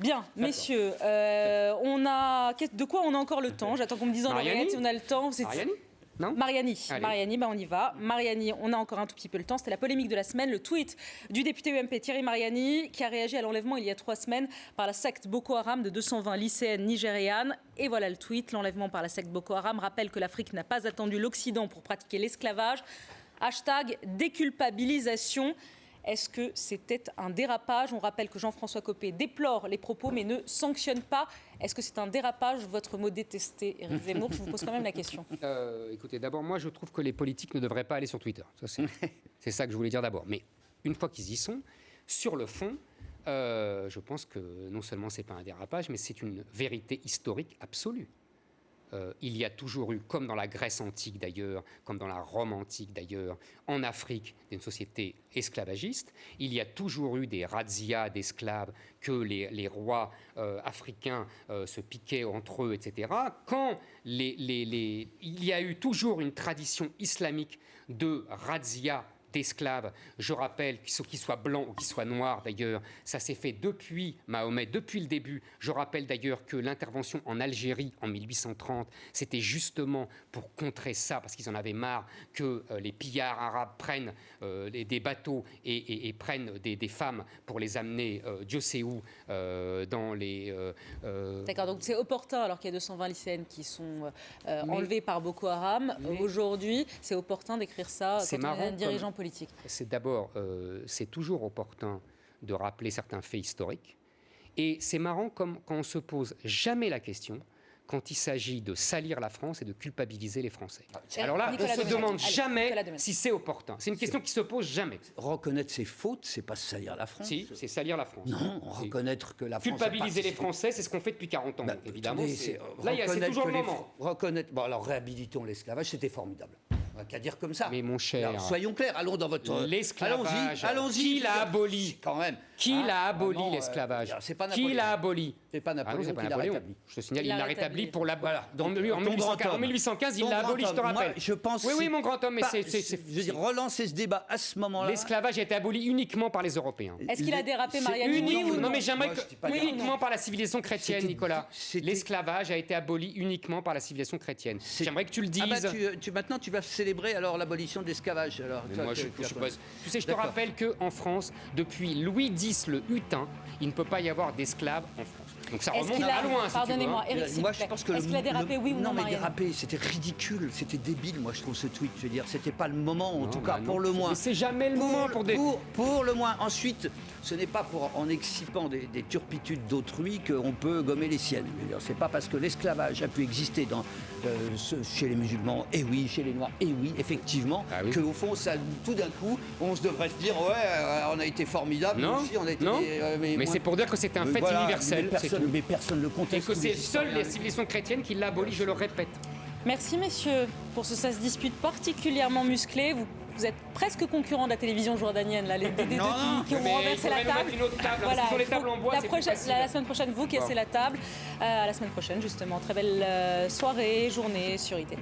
Bien, messieurs, de quoi on a encore le temps? J'attends qu'on me dise en l'oreillette si on a le temps. Mariani non Mariani, on y va. Mariani, on a encore un tout petit peu le temps. C'était la polémique de la semaine, le tweet du député UMP Thierry Mariani qui a réagi à l'enlèvement il y a 3 semaines par la secte Boko Haram de 220 lycéennes nigérianes. Et voilà le tweet. L'enlèvement par la secte Boko Haram rappelle que l'Afrique n'a pas attendu l'Occident pour pratiquer l'esclavage. Hashtag déculpabilisation. Est-ce que c'était un dérapage? On rappelle que Jean-François Copé déplore les propos mais ne sanctionne pas. Est-ce que c'est un dérapage, votre mot détesté, Éric Zemmour? Je vous pose quand même la question. Écoutez, d'abord, moi, je trouve que les politiques ne devraient pas aller sur Twitter. C'est ça que je voulais dire d'abord. Mais une fois qu'ils y sont, sur le fond, je pense que non seulement c'est pas un dérapage, mais c'est une vérité historique absolue. Il y a toujours eu, comme dans la Grèce antique d'ailleurs, comme dans la Rome antique d'ailleurs, en Afrique, une société esclavagiste, il y a toujours eu des razzias d'esclaves que les rois africains se piquaient entre eux, etc. Quand il y a eu toujours une tradition islamique de razzia d'esclaves, je rappelle qu'ils soient blancs ou qu'ils soient noirs d'ailleurs, ça s'est fait depuis Mahomet, depuis le début. Je rappelle d'ailleurs que l'intervention en Algérie en 1830, c'était justement pour contrer ça, parce qu'ils en avaient marre que les pillards arabes prennent des bateaux et prennent des femmes pour les amener Dieu sait où dans les... D'accord, donc c'est opportun alors qu'il y a 220 lycéennes qui sont enlevées par Boko Haram. Aujourd'hui, c'est opportun d'écrire ça quand on est un dirigeant politique. C'est d'abord, c'est toujours opportun de rappeler certains faits historiques. Et c'est marrant comme quand on se pose jamais la question quand il s'agit de salir la France et de culpabiliser les Français. Alors là, on ne se demande jamais si c'est opportun. C'est une question qui se pose jamais. Reconnaître ses fautes, c'est pas salir la France. Si, c'est salir la France. Non, reconnaître que la France... Culpabiliser les Français, c'est ce qu'on fait depuis 40 ans. Bah, évidemment, là, c'est toujours le moment. Reconnaître... Bon, alors, réhabilitons l'esclavage, c'était formidable. On n'a qu'à dire comme ça. Mais mon cher... Alors, soyons clairs, allons dans votre... L'esclavage... Allons-y. Qui l'a aboli? Quand même. Qui l'a aboli, l'esclavage? Qui l'a aboli? C'est pas Napoléon qui l'a rétabli. Je te signale, il l'a rétabli pour la... Voilà. En 1815, il l'a aboli, je te rappelle. Je pense... Oui, mon grand homme, mais c'est... Je veux dire, relancer ce débat à ce moment-là... L'esclavage a été aboli uniquement par les Européens. Est-ce qu'il a dérapé, Mariani? Non, mais j'aimerais que... Uniquement par la civilisation chrétienne, Nicolas. L'esclavage a été aboli uniquement par la civilisation chrétienne. J'aimerais que tu le dises. Maintenant, tu vas célébrer alors l'abolition de l'esclavage. Tu sais, je te rappelle qu'en France, depuis Louis X le Hutin, il ne peut pas y avoir d'esclaves en France. Donc ça remonte à loin, pardonnez-moi, Éric, s'il vous plaît. Est-ce qu'il a dérapé, oui ou non, mais dérapé, c'était ridicule, c'était débile, moi je trouve ce tweet. Je veux dire, c'était pas le moment, en tout cas, pour le moins. Mais c'est jamais le moment pour des... Pour le moins. Ensuite, ce n'est pas en excipant des turpitudes d'autrui qu'on peut gommer les siennes. C'est pas parce que l'esclavage a pu exister chez les musulmans, et oui, chez les noirs, et oui, effectivement, qu'au fond, ça, tout d'un coup, on se devrait se dire, on a été formidable, non, aussi, on a été... Non, mais c'est pour dire que c'est un fait universel. Mais personne ne le conteste. Et que c'est seule les civilisations chrétiennes qui l'abolissent, je le répète. Merci, messieurs, pour ce Ça se dispute particulièrement musclé. Vous êtes presque concurrents de la télévision jordanienne, là, les deux qui ont renversé la table. Une autre table. Voilà, sur les tables en bois, la semaine prochaine, vous cassez la table. À la semaine prochaine, justement. Très belle soirée, journée sur IT.